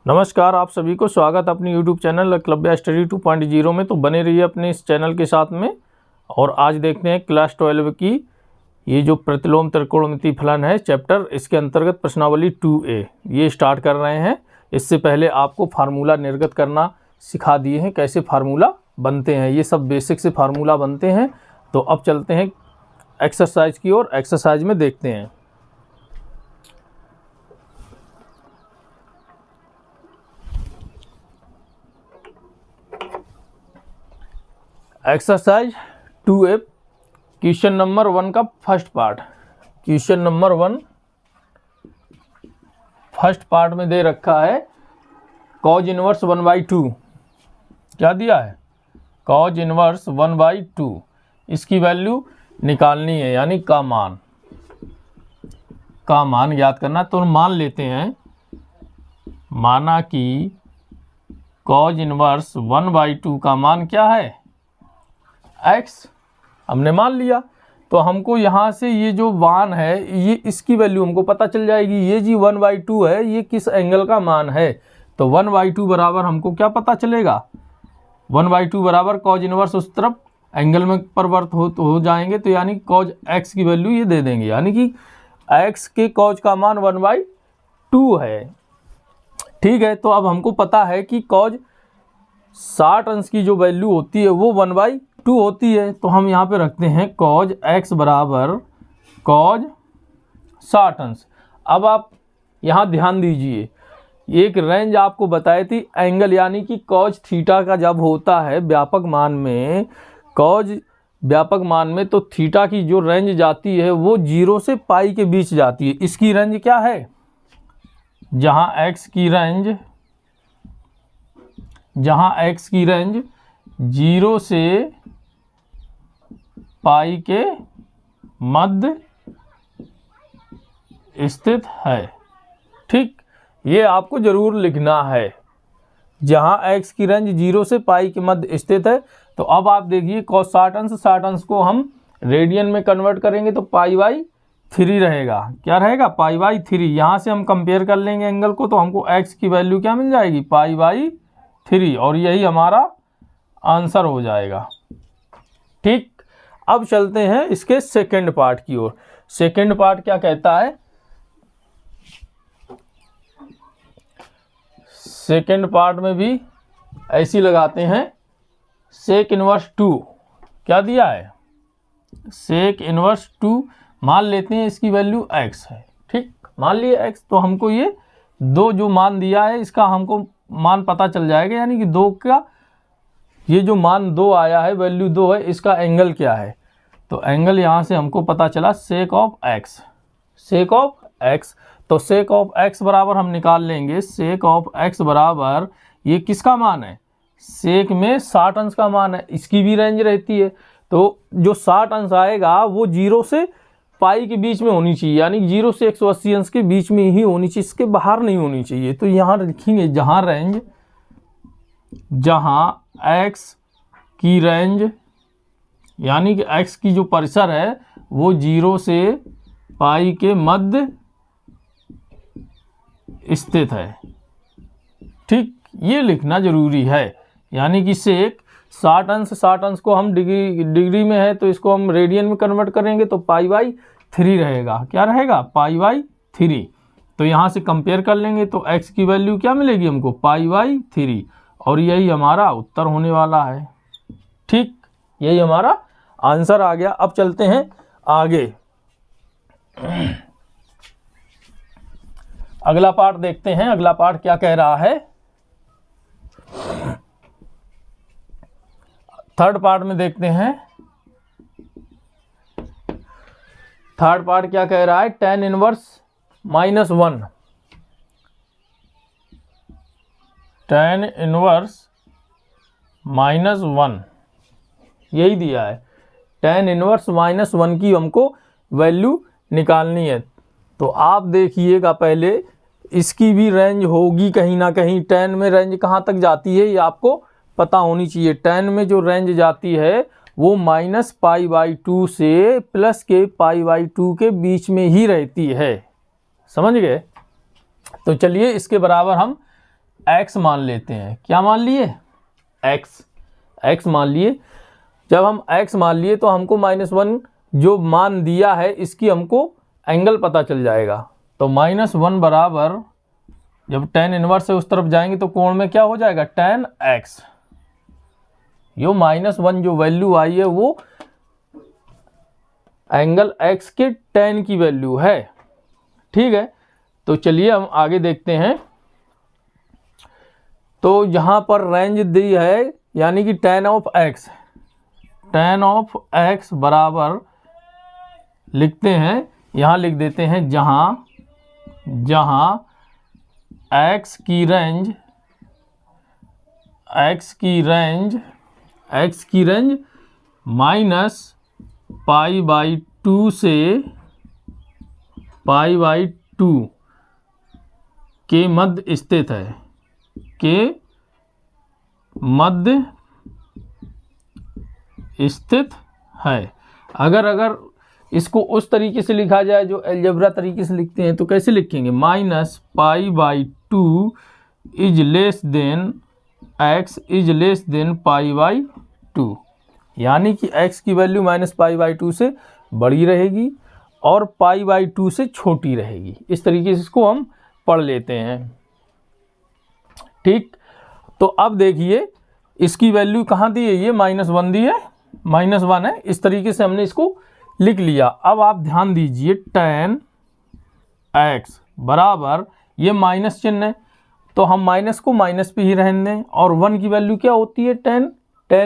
नमस्कार, आप सभी को स्वागत अपनी YouTube चैनल एकलव्य स्टडी 2.0 में। तो बने रहिए अपने इस चैनल के साथ में। और आज देखते हैं क्लास 12 की ये जो प्रतिलोम त्रिकोणमिति फलन है चैप्टर, इसके अंतर्गत प्रश्नावली 2A ये स्टार्ट कर रहे हैं। इससे पहले आपको फार्मूला निर्गत करना सिखा दिए हैं, कैसे फार्मूला बनते हैं, ये सब बेसिक से फार्मूला बनते हैं। तो अब चलते हैं एक्सरसाइज की ओर। एक्सरसाइज में देखते हैं एक्सरसाइज 2A क्वेश्चन नंबर 1 का first part. Question number 1 first part में दे रखा है कॉज इनवर्स 1/2। क्या दिया है? Cause inverse 1/2। इसकी वैल्यू निकालनी है, यानी का मान याद करना। तो मान लेते हैं, माना कि कॉज इनवर्स 1/2 का मान क्या है? x। हमने मान लिया तो हमको यहाँ से ये जो मान है, ये इसकी वैल्यू हमको पता चल जाएगी। ये जी 1/2 है, ये किस एंगल का मान है? तो 1/2 बराबर हमको क्या पता चलेगा? 1/2 बराबर कॉज इनवर्स उस तरफ एंगल में परिवर्त हो जाएंगे, तो यानी कॉज x की वैल्यू ये दे देंगे, यानी कि x के कॉज का मान 1/2 है। ठीक है, तो अब हमको पता है कि कॉज 60 अंश की जो वैल्यू होती है वो 1/2 होती है। तो हम यहाँ पे रखते हैं कॉज x बराबर कॉज 60 अंश। अब आप यहाँ ध्यान दीजिए, एक रेंज आपको बताई थी एंगल, यानी कि कॉज थीटा का जब होता है व्यापक मान में, कॉज व्यापक मान में, तो थीटा की जो रेंज जाती है वो 0 से पाई के बीच जाती है। इसकी रेंज क्या है? जहाँ x की रेंज 0 से पाई के मध्य स्थित है। ठीक, ये आपको जरूर लिखना है, जहां x की रेंज 0 से पाई के मध्य स्थित है। तो अब आप देखिए cos 60 अंश को हम रेडियन में कन्वर्ट करेंगे तो π/3 रहेगा। क्या रहेगा? π/3। यहां से हम कंपेयर कर लेंगे एंगल को, तो हमको x की वैल्यू क्या मिल जाएगी? π/3, और यही हमारा आंसर हो जाएगा। ठीक, अब चलते हैं इसके सेकंड पार्ट की ओर। सेकंड पार्ट क्या कहता है? सेकंड पार्ट में भी ऐसी लगाते हैं, सेक इनवर्स 2। क्या दिया है? सेक इनवर्स 2 मान लेते हैं, इसकी वैल्यू x है। ठीक, मान लिए x, तो हमको ये दो जो मान दिया है इसका हमको मान पता चल जाएगा, यानी कि 2 का ये जो मान 2 आया है, वैल्यू 2 है, इसका एंगल क्या है? तो एंगल यहाँ से हमको पता चला sake of x। Sake of x, तो सेक ऑफ x बराबर हम निकाल लेंगे, सेक ऑफ x बराबर ये किसका मान है? सेक में 60 अंश का मान है, इसकी भी रेंज रहती है। तो जो 60 अंश आएगा वो 0 से पाई के बीच में होनी चाहिए, यानी 0 से 180 अंश के बीच में ही होनी चाहिए, इसके बाहर नहीं होनी चाहिए। तो यहाँ लिखेंगे, जहाँ रेंज, जहाँ x की रेंज, यानी कि x की जो परिसर है वो 0 से पाई के मध्य स्थित है। ठीक, ये लिखना जरूरी है, यानी कि सेक 60 अंश को हम डिग्री में है तो इसको हम रेडियन में कन्वर्ट करेंगे तो π/3 रहेगा। क्या रहेगा? π/3। तो यहाँ से कंपेयर कर लेंगे तो x की वैल्यू क्या मिलेगी हमको? π/3, और यही हमारा उत्तर होने वाला है। ठीक, यही हमारा आंसर आ गया। अब चलते हैं आगे, अगला पार्ट देखते हैं। अगला पार्ट क्या कह रहा है? थर्ड पार्ट में देखते हैं। थर्ड पार्ट क्या कह रहा है? tan inverse -1। tan इनवर्स -1 यही दिया है। tan इनवर्स -1 की हमको वैल्यू निकालनी है। तो आप देखिएगा, पहले इसकी भी रेंज होगी कहीं ना कहीं। tan में रेंज कहाँ तक जाती है ये आपको पता होनी चाहिए। tan में जो रेंज जाती है वो -π/2 से +के π/2 के बीच में ही रहती है। समझ गए? तो चलिए इसके बराबर हम x मान लेते हैं। क्या मान लिए? x मान लिए। जब हम x मान लिए तो हमको -1 जो मान दिया है इसकी हमको एंगल पता चल जाएगा। तो -1 बराबर, जब tan इनवर्स से उस तरफ जाएंगे तो कोण में क्या हो जाएगा? tan x। यो -1 जो वैल्यू आई है वो एंगल x के tan की वैल्यू है। ठीक है, तो चलिए हम आगे देखते हैं। तो यहाँ पर रेंज दी है, यानी कि tan ऑफ x बराबर लिखते हैं, यहाँ लिख देते हैं जहाँ x की रेंज -π/2 से π/2 के मध्य स्थित है, अगर इसको उस तरीके से लिखा जाए जो अलजेब्रा तरीके से लिखते हैं तो कैसे लिखेंगे? -π/2 is less than x is less than π/2, यानी कि x की वैल्यू -π/2 से बड़ी रहेगी और π/2 से छोटी रहेगी। इस तरीके से इसको हम पढ़ लेते हैं। ठीक, तो अब देखिए इसकी वैल्यू कहाँ दी है? ये -1 दी है, -1 है। इस तरीके से हमने इसको लिख लिया। अब आप ध्यान दीजिए, tan x बराबर, ये माइनस चिन्ह है तो हम माइनस को माइनस पे ही रहने दें। और 1 की वैल्यू क्या होती है? tan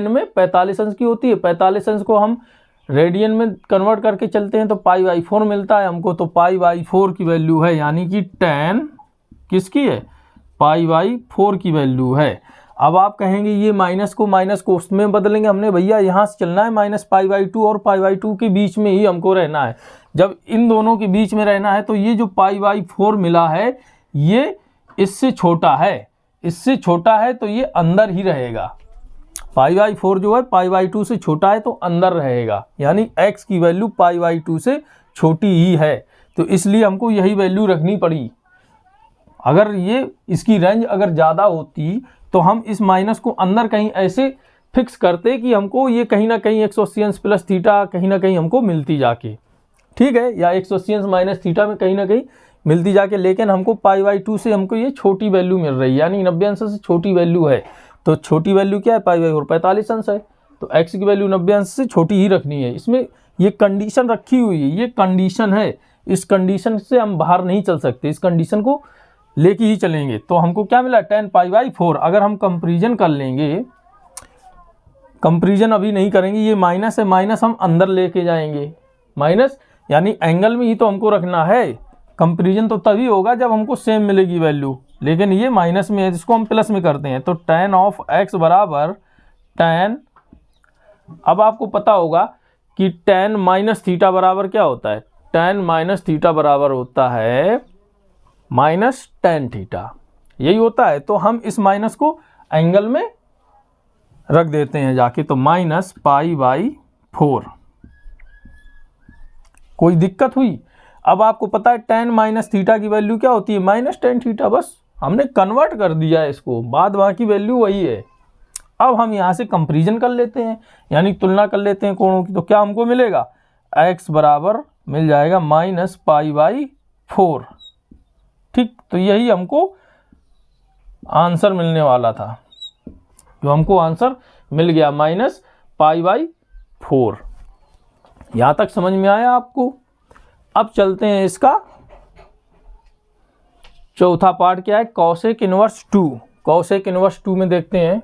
में 45 अंश की होती है। 45 अंश को हम रेडियन में कन्वर्ट करके चलते हैं तो π/4 मिलता है हमको। तो π/4 की वैल्यू है, यानी कि tan किसकी है? π/4 की वैल्यू है। अब आप कहेंगे ये माइनस को उसमें बदलेंगे। हमने भैया यहाँ से चलना है -π/2 और π/2 के बीच में ही हमको रहना है। जब इन दोनों के बीच में रहना है तो ये जो π/4 मिला है ये इससे छोटा है तो ये अंदर ही रहेगा। π/4 जो है π/2 से छोटा है तो अंदर रहेगा, यानी x की वैल्यू π/2 से छोटी ही है। तो इसलिए हमको यही वैल्यू रखनी पड़ी। अगर ये इसकी रेंज अगर ज़्यादा होती तो हम इस माइनस को अंदर कहीं ऐसे फिक्स करते कि हमको ये कहीं ना कहीं 180 अंश प्लस थीटा कहीं ना कहीं हमको मिलती जाके, ठीक है, या 180 अंश माइनस थीटा में कहीं ना कहीं मिलती जाके। लेकिन हमको π/2 से हमको ये छोटी वैल्यू मिल रही है, यानी 90 अंश से छोटी वैल्यू है। तो छोटी वैल्यू क्या है? π/4 45 अंश है, तो x की वैल्यू 90 अंश से छोटी ही रखनी है। इसमें ये कंडीशन रखी हुई है, ये कंडीशन है। इस कंडीशन से हम बाहर नहीं चल सकते, इस कंडीशन को लेके ही चलेंगे। तो हमको क्या मिला? tan π/4। अगर हम कंपेरिजन कर लेंगे, कंपेरिजन अभी नहीं करेंगे, ये माइनस है, माइनस हम अंदर लेके जाएंगे, माइनस यानी एंगल में ही तो हमको रखना है। कंपेरिजन तो तभी होगा जब हमको सेम मिलेगी वैल्यू, लेकिन ये माइनस में है, इसको हम प्लस में करते हैं। तो tan ऑफ x बराबर tan, अब आपको पता होगा कि tan माइनस थीटा बराबर क्या होता है? tan माइनस थीटा बराबर होता है माइनस tan थीटा, यही होता है। तो हम इस माइनस को एंगल में रख देते हैं जाके, तो -π/4। कोई दिक्कत हुई? अब आपको पता है tan माइनस थीटा की वैल्यू क्या होती है? -tan theta. बस हमने कन्वर्ट कर दिया है इसको, बाद बाकी वैल्यू वही है। अब हम यहाँ से कंपेरिजन कर लेते हैं, यानी तुलना कर लेते हैं कोणों की। तो क्या हमको मिलेगा? x बराबर मिल जाएगा -π/4। ठीक, तो यही हमको आंसर मिलने वाला था, जो हमको आंसर मिल गया -π/4। यहाँ तक समझ में आया आपको? अब चलते हैं इसका चौथा पार्ट। क्या है? Cosec inverse 2। कॉसेक इनवर्स 2 में देखते हैं,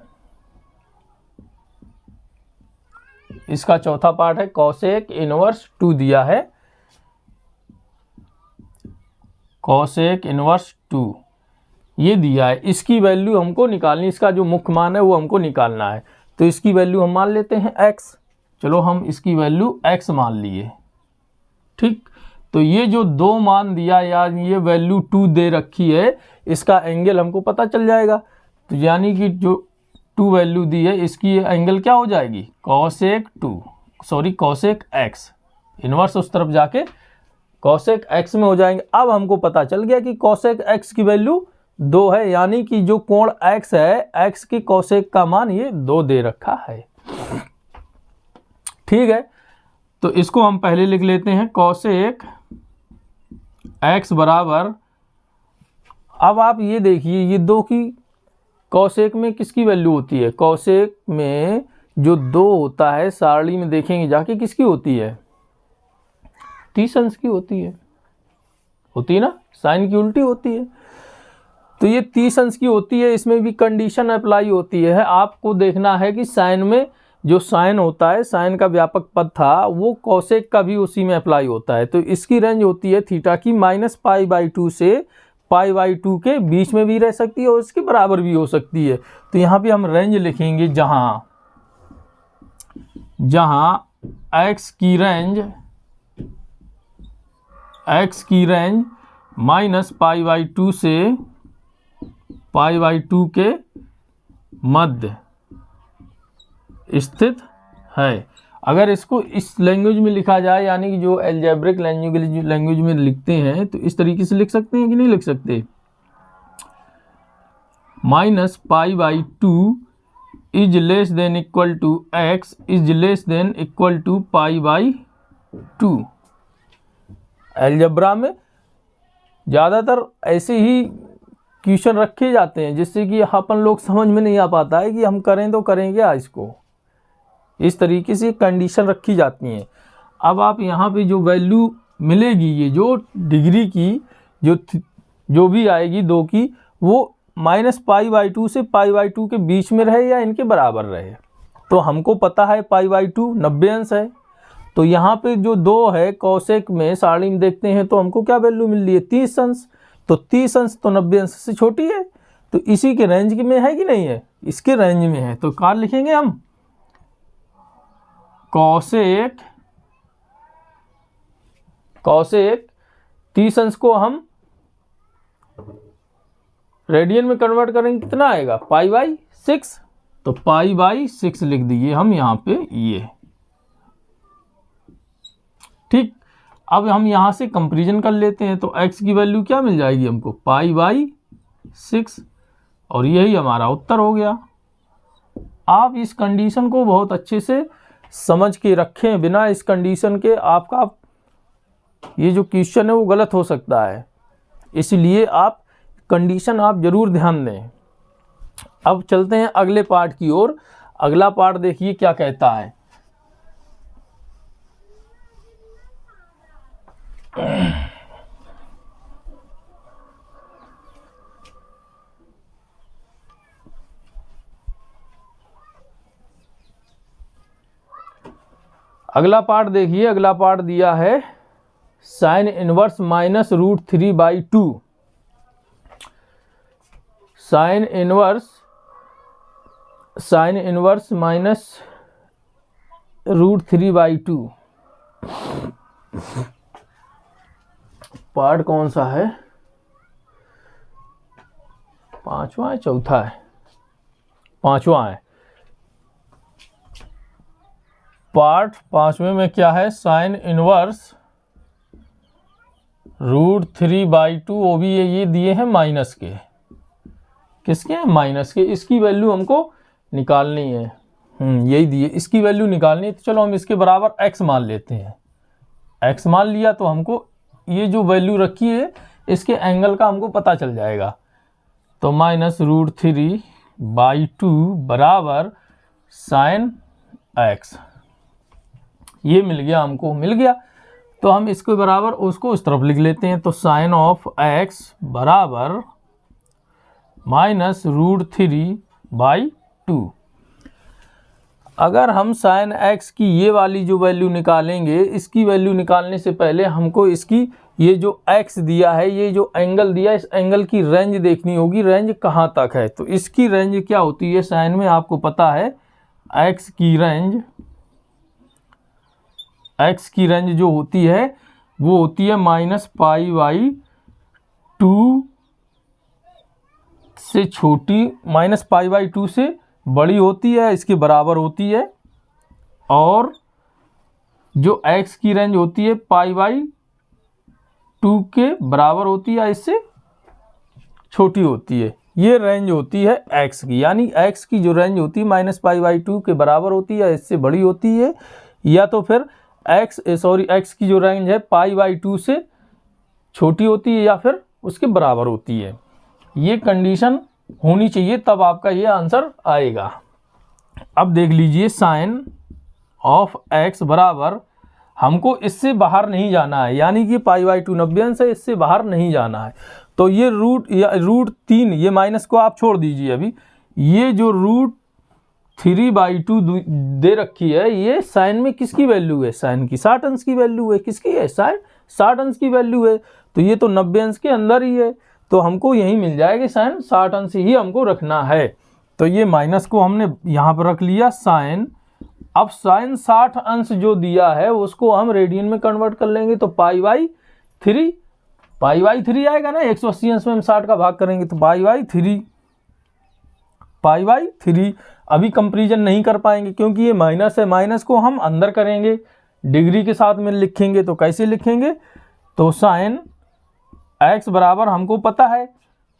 इसका चौथा पार्ट है कॉसेक इनवर्स 2 दिया है। कॉसेक इनवर्स 2 ये दिया है, इसकी वैल्यू हमको निकालनी, इसका जो मुख्य मान है वो हमको निकालना है। तो इसकी वैल्यू हम मान लेते हैं x। चलो हम इसकी वैल्यू x मान लिए। ठीक, तो ये जो 2 मान दिया या ये वैल्यू 2 दे रखी है, इसका एंगल हमको पता चल जाएगा। तो यानी कि जो 2 वैल्यू दी है इसकी एंगल क्या हो जाएगी? Cosec x। इनवर्स उस तरफ जाके कॉसेक x में हो जाएंगे। अब हमको पता चल गया कि कॉसेक x की वैल्यू 2 है, यानी कि जो कोण x है, x की कोसेक का मान ये 2 दे रखा है। ठीक है, तो इसको हम पहले लिख लेते हैं कोसेक x बराबर, अब आप ये देखिए ये 2 की कोसेक में किसकी वैल्यू होती है? कोसेक में जो 2 होता है सारणी में देखेंगे जाके किसकी होती है? 30 अंश की होती है ना, साइन की उल्टी होती है। तो ये 30 अंश की होती है, इसमें भी कंडीशन अप्लाई होती है। आपको देखना है कि साइन में जो साइन होता है, साइन का व्यापक पद था, वो कोसेक का भी उसी में अप्लाई होता है। तो इसकी रेंज होती है थीटा की -π/2 से π/2 के बीच में भी रह सकती है और इसके बराबर भी हो सकती है। तो यहाँ पे हम रेंज लिखेंगे जहाँ x की रेंज -π/2 से π/2 के मध्य स्थित है। अगर इसको इस लैंग्वेज में लिखा जाए, यानी कि जो एल्जेब्रिक लैंग्वेज में लिखते हैं, तो इस तरीके से लिख सकते हैं कि नहीं लिख सकते? -π/2 is less than equal to x is less than equal to π/2। Algebra में ज़्यादातर ऐसे ही क्वेश्चन रखे जाते हैं जिससे कि अपन लोग समझ में नहीं आ पाता है कि हम करें तो करें क्या इसको। इस तरीके से कंडीशन रखी जाती हैं। अब आप यहाँ पे जो वैल्यू मिलेगी, ये जो डिग्री की जो भी आएगी 2 की, वो -π/2 से π/2 के बीच में रहे या इनके बराबर रहे। तो हमको पता है π/2 90 अंश है। तो यहाँ पे जो 2 है कोसेक में सारणी में देखते हैं तो हमको क्या वैल्यू मिल रही है? 30 अंश। तो 30 अंश तो 90 अंश से छोटी है, तो इसी के रेंज में है कि नहीं है? इसके रेंज में है। तो क्या लिखेंगे हम? कोसेक 30 अंश को हम रेडियन में कन्वर्ट करेंगे, कितना आएगा? π/6। तो π/6 लिख दीजिए हम यहाँ पे ये। ठीक, अब हम यहाँ से कंपैरिजन कर लेते हैं। तो x की वैल्यू क्या मिल जाएगी हमको? π/6, और यही हमारा उत्तर हो गया। आप इस कंडीशन को बहुत अच्छे से समझ के रखें, बिना इस कंडीशन के आपका ये जो क्वेश्चन है वो गलत हो सकता है। इसलिए आप कंडीशन आप जरूर ध्यान दें। अब चलते हैं अगले पार्ट की ओर। अगला पार्ट देखिए क्या कहता है। अगला पार्ट देखिए, अगला पार्ट दिया है sine inverse -√3/2। Sine inverse -√3/2 part कौन सा है? 5वां है, चौथा है? 5वां है। पार्ट 5वें में क्या है? साइन इनवर्स √3/2, वो भी ये दिए हैं माइनस के। किसके हैं? माइनस के। इसकी वैल्यू हमको निकालनी है। यही दिए, इसकी वैल्यू निकालनी है। तो चलो हम इसके बराबर x मान लेते हैं। x मान लिया तो हमको ये जो वैल्यू रखी है इसके एंगल का हमको पता चल जाएगा। तो -√3/2 बराबर साइन x, ये मिल गया हमको, मिल गया। तो हम इसके बराबर उसको इस तरफ लिख लेते हैं। तो साइन ऑफ x बराबर -√3/2। अगर हम साइन x की ये वाली जो वैल्यू निकालेंगे, इसकी वैल्यू निकालने से पहले हमको इसकी ये जो x दिया है, ये जो एंगल दिया है, इस एंगल की रेंज देखनी होगी, रेंज कहाँ तक है। तो इसकी रेंज क्या होती है साइन में? आपको पता है x की रेंज जो होती है वो होती है -π/2 से छोटी, -π/2 से बड़ी होती है, इसके बराबर होती है। और जो x की रेंज होती है π/2 के बराबर होती है, इससे छोटी होती है। ये रेंज होती है x की, यानी x की जो रेंज होती है -π/2 के बराबर होती है या इससे बड़ी होती है, या तो फिर x की जो रेंज है π/2 से छोटी होती है या फिर उसके बराबर होती है। ये कंडीशन होनी चाहिए, तब आपका ये आंसर आएगा। अब देख लीजिए साइन ऑफ x बराबर, हमको इससे बाहर नहीं जाना है, यानी कि π/2 90 अंश है, इससे बाहर नहीं जाना है। तो ये √3, ये माइनस को आप छोड़ दीजिए अभी, ये जो √3/2 दे रखी है, ये साइन में किसकी वैल्यू है? साइन की 60 अंश की वैल्यू है। किसकी है? साइन 60 अंश की वैल्यू है, तो ये तो 90 अंश के अंदर ही है, तो हमको यही मिल जाएगा साइन 60 अंश ही हमको रखना है। तो ये माइनस को हमने यहाँ पर रख लिया साइन। अब साइन 60 अंश जो दिया है उसको हम रेडियन में कन्वर्ट कर लेंगे, तो π/3 आएगा ना। 180 अंश में हम 60 का भाग करेंगे तो π/3। अभी कंपेरिजन नहीं कर पाएंगे क्योंकि ये माइनस है, माइनस को हम अंदर करेंगे, डिग्री के साथ में लिखेंगे। तो कैसे लिखेंगे? तो साइन x बराबर, हमको पता है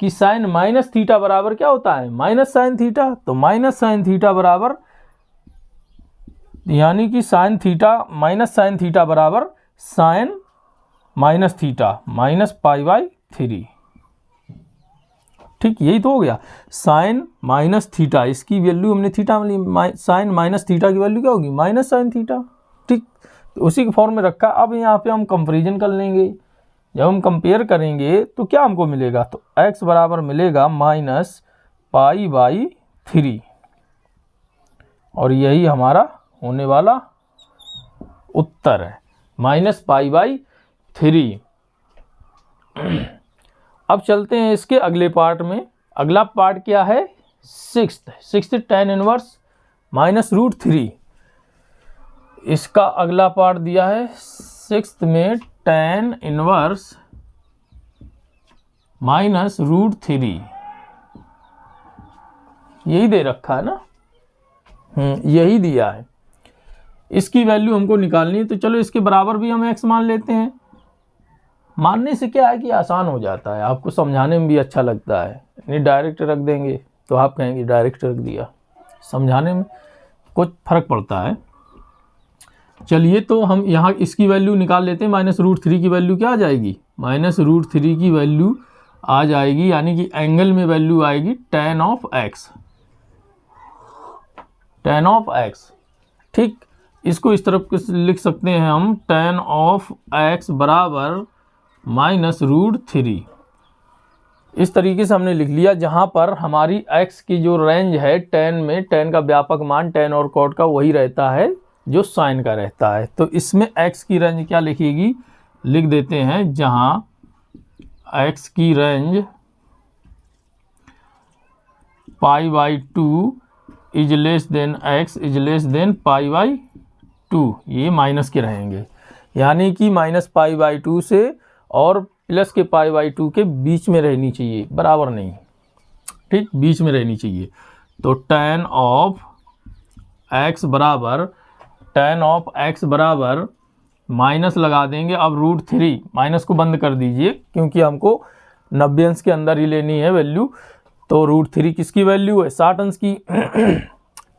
कि साइन -θ बराबर क्या होता है? -sin θ। तो -sin θ बराबर, यानी कि sin θ बराबर साइन -θ -π/3। ठीक, यही तो हो गया। साइन -θ, इसकी वैल्यू हमने थीटा में ली, साइन -θ की वैल्यू क्या होगी? -sin θ। ठीक, तो उसी के फॉर्म में रखा। अब यहाँ पे हम कंपेरिजन कर लेंगे। जब हम कंपेयर करेंगे तो क्या हमको मिलेगा? तो x बराबर मिलेगा -π/3, और यही हमारा होने वाला उत्तर है, -π/3। अब चलते हैं इसके अगले पार्ट में। अगला पार्ट क्या है? Sixth tan inverse -√3। इसका अगला पार्ट दिया है सिक्स्थ में tan इनवर्स -√3, यही दे रखा है ना। यही दिया है। इसकी वैल्यू हमको निकालनी है, तो चलो इसके बराबर भी हम x मान लेते हैं। मानने से क्या है कि आसान हो जाता है, आपको समझाने में भी अच्छा लगता है। नहीं डायरेक्ट रख देंगे तो आप कहेंगे डायरेक्ट रख दिया, समझाने में कुछ फर्क पड़ता है। चलिए तो हम यहाँ इसकी वैल्यू निकाल लेते हैं। -√3 की वैल्यू क्या आ जाएगी? -√3 की वैल्यू आ जाएगी, यानी कि एंगल में वैल्यू आएगी tan ऑफ x। ठीक, इसको इस तरफ लिख सकते हैं हम, tan ऑफ x बराबर -√3। इस तरीके से हमने लिख लिया, जहाँ पर हमारी x की जो रेंज है tan में, tan का व्यापक मान tan और cot का वही रहता है जो साइन का रहता है। तो इसमें x की रेंज क्या लिखेगी? लिख देते हैं, जहाँ x की range π/2 is less than x is less than π/2, ये माइनस के रहेंगे, यानी कि -π/2 से और प्लस के π/2 के बीच में रहनी चाहिए, बराबर नहीं। ठीक, बीच में रहनी चाहिए। तो tan ऑफ x बराबर माइनस लगा देंगे। अब √3, माइनस को बंद कर दीजिए क्योंकि हमको 90 अंश के अंदर ही लेनी है वैल्यू। तो √3 किसकी वैल्यू है? 60 अंश की।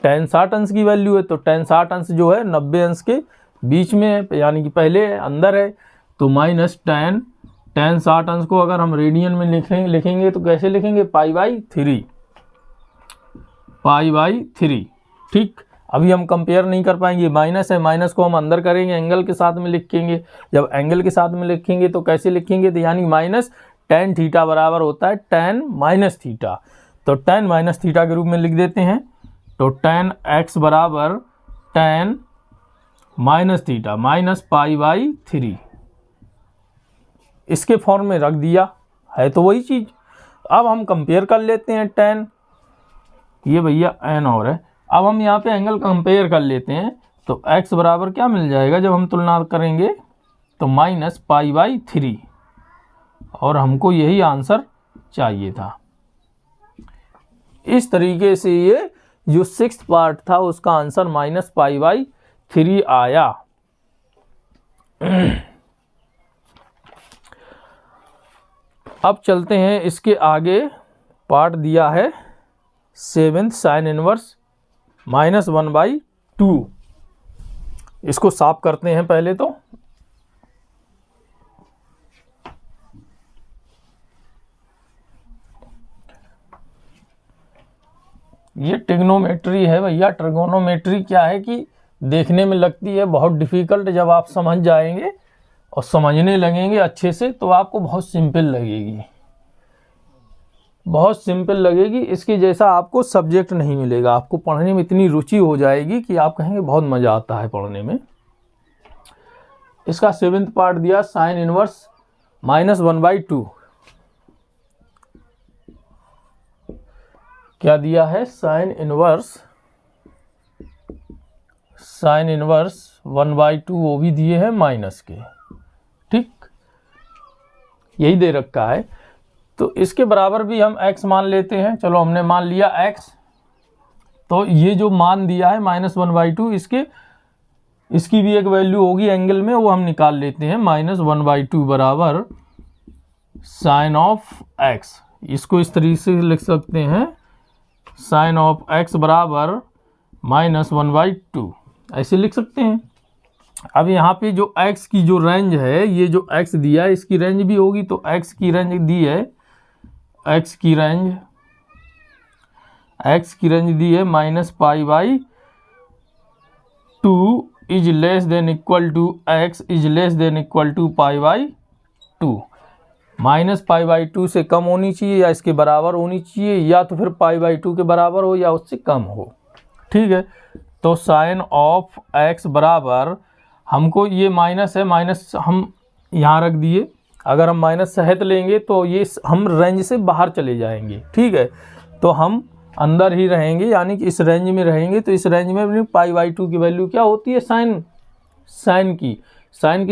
tan 60 अंश की वैल्यू है, तो tan 60 अंश जो है 90 अंश के बीच में है, यानी कि पहले अंदर है। तो माइनस tan 60 अंश को अगर हम रेडियन में लिखेंगे तो कैसे लिखेंगे? π/3। ठीक, अभी हम कंपेयर नहीं कर पाएंगे, माइनस है, माइनस को हम अंदर करेंगे, एंगल के साथ में लिखेंगे। जब एंगल के साथ में लिखेंगे तो कैसे लिखेंगे? तो यानी tan θ बराबर होता है tan -θ। तो tan -θ के रूप में लिख देते हैं। तो tan x बराबर tan -θ -π/3, इसके फॉर्म में रख दिया है, तो वही चीज़। अब हम कंपेयर कर लेते हैं tan, ये भैया n और है। अब हम यहाँ पे एंगल कंपेयर कर लेते हैं, तो x बराबर क्या मिल जाएगा जब हम तुलना करेंगे? तो -π/3, और हमको यही आंसर चाहिए था। इस तरीके से ये जो 6th पार्ट था उसका आंसर -π/3 आया। अब चलते हैं इसके आगे, पार्ट दिया है 7 साइन इनवर्स -1/2। इसको साफ करते हैं पहले तो। ये ट्रिग्नोमेट्री है भैया। ट्रिगोनोमेट्री क्या है कि देखने में लगती है बहुत डिफ़िकल्ट, जब आप समझ जाएंगे और समझने लगेंगे अच्छे से तो आपको बहुत सिंपल लगेगी, बहुत सिंपल लगेगी। इसके जैसा आपको सब्जेक्ट नहीं मिलेगा। आपको पढ़ने में इतनी रुचि हो जाएगी कि आप कहेंगे बहुत मज़ा आता है पढ़ने में। इसका 7th पार्ट दिया साइन इनवर्स -1/2। क्या दिया है? साइन इनवर्स 1/2, वो भी दिए हैं माइनस के। ठीक, यही दे रखा है। तो इसके बराबर भी हम x मान लेते हैं। चलो हमने मान लिया x। तो ये जो मान दिया है -1/2, इसकी भी एक वैल्यू होगी एंगल में, वो हम निकाल लेते हैं। -1/2 बराबर साइन ऑफ x। इसको इस तरीके से लिख सकते हैं, साइन ऑफ x बराबर -1/2, ऐसे लिख सकते हैं। अब यहाँ पे जो x की जो रेंज है, ये जो x दिया है इसकी रेंज भी होगी। तो x की रेंज दी है, x की रेंज दी है -π/2 is less than equal to x is less than equal to π/2। -π/2 से कम होनी चाहिए या इसके बराबर होनी चाहिए, या तो फिर π/2 के बराबर हो या उससे कम हो। ठीक है, तो साइन ऑफ x बराबर, हमको ये माइनस है, माइनस हम यहाँ रख दिए। अगर हम माइनस सहित लेंगे तो ये हम रेंज से बाहर चले जाएंगे। ठीक है, तो हम अंदर ही रहेंगे, यानी कि इस रेंज में रहेंगे। तो इस रेंज में π/2 की वैल्यू क्या होती है? साइन की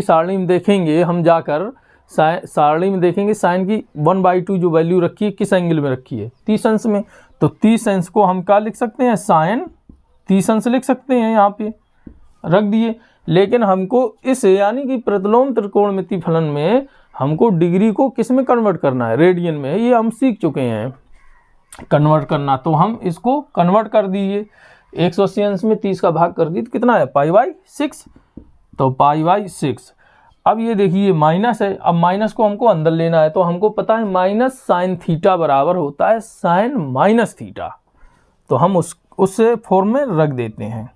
सारणी में देखेंगे हम जाकर, सारणी में देखेंगे साइन की 1/2 जो वैल्यू रखी है किस एंगल में रखी है? 30 अंश में। तो 30 अंश को हम क्या लिख सकते हैं? साइन 30 अंश लिख सकते हैं, यहाँ पे रख दिए। लेकिन हमको इस यानी कि प्रतिलोम त्रिकोणमिति फलन में हमको डिग्री को किस में कन्वर्ट करना है? रेडियन में। ये हम सीख चुके हैं कन्वर्ट करना। तो हम इसको कन्वर्ट कर दिए, 180 अंश में 30 का भाग कर दिए तो कितना है? π/6। तो π/6। अब ये देखिए माइनस है, अब माइनस को हमको अंदर लेना है। तो हमको पता है माइनस साइन थीटा बराबर होता है साइन माइनस थीटा। तो हम उस फॉर्म में रख देते हैं,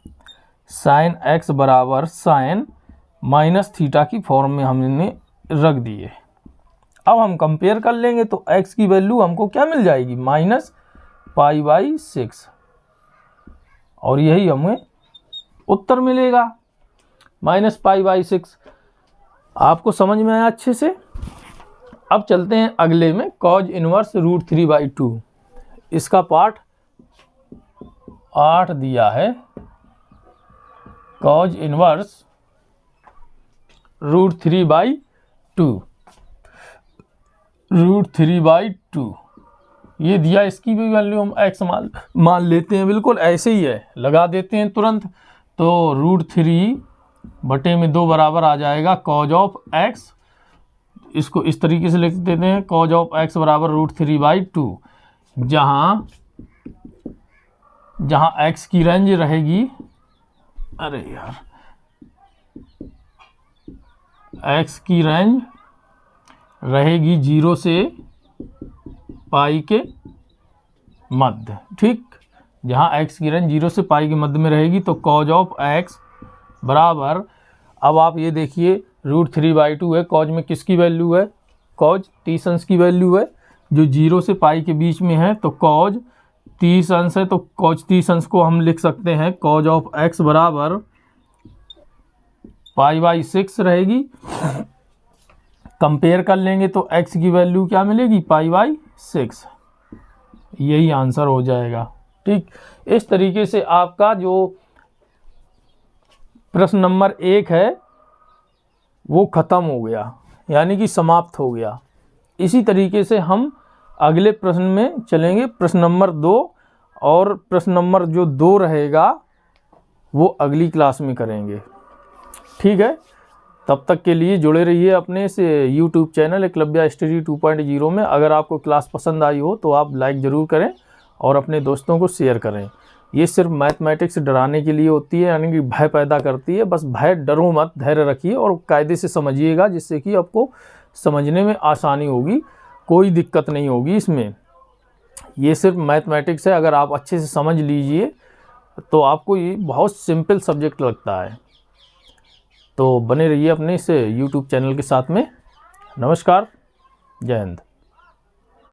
साइन x बराबर साइन माइनस थीटा की फॉर्म में हमने रख दिए। अब हम कंपेयर कर लेंगे तो x की वैल्यू हमको क्या मिल जाएगी? -π/6। और यही हमें उत्तर मिलेगा, -π/6। आपको समझ में आया अच्छे से? अब चलते हैं अगले में, कॉज इनवर्स √3/2। इसका पार्ट 8 दिया है, कॉज इनवर्स √3/2 ये दिया। इसकी भी वैल्यू हम x मान लेते हैं, बिल्कुल ऐसे ही है, लगा देते हैं तुरंत। तो √3/2 बराबर आ जाएगा कॉज ऑफ x। इसको इस तरीके से लिख देते हैं, कॉज ऑफ x बराबर √3/2। जहाँ x की रेंज रहेगी, अरे यार, x की रेंज रहेगी 0 से पाई के मध्य। ठीक, जहाँ x की रेंज 0 से पाई के मध्य में रहेगी तो कॉज ऑफ x बराबर, अब आप ये देखिए √3/2 है, कॉज में किसकी वैल्यू है? कॉज 30 अंश की वैल्यू है, जो 0 से पाई के बीच में है। तो कॉज 30 अंश है, तो कॉज 30 अंश को हम लिख सकते हैं, कॉज ऑफ x बराबर π/6 रहेगी। कंपेयर कर लेंगे तो x की वैल्यू क्या मिलेगी? π/6। यही आंसर हो जाएगा। ठीक, इस तरीके से आपका जो प्रश्न नंबर 1 है वो ख़त्म हो गया, यानी कि समाप्त हो गया। इसी तरीके से हम अगले प्रश्न में चलेंगे, प्रश्न नंबर 2, और प्रश्न नंबर जो 2 रहेगा वो अगली क्लास में करेंगे। ठीक है, तब तक के लिए जुड़े रहिए अपने इस YouTube चैनल एकलव्य स्टडी 2.0 में। अगर आपको क्लास पसंद आई हो तो आप लाइक ज़रूर करें और अपने दोस्तों को शेयर करें। ये सिर्फ मैथमेटिक्स डराने के लिए होती है, यानी कि भय पैदा करती है। बस भय डरो मत, धैर्य रखिए और कायदे से समझिएगा, जिससे कि आपको समझने में आसानी होगी, कोई दिक्कत नहीं होगी इसमें। ये सिर्फ मैथमेटिक्स है, अगर आप अच्छे से समझ लीजिए तो आपको ये बहुत सिंपल सब्जेक्ट लगता है। तो बने रहिए अपने इस YouTube चैनल के साथ में। नमस्कार, जय हिंद।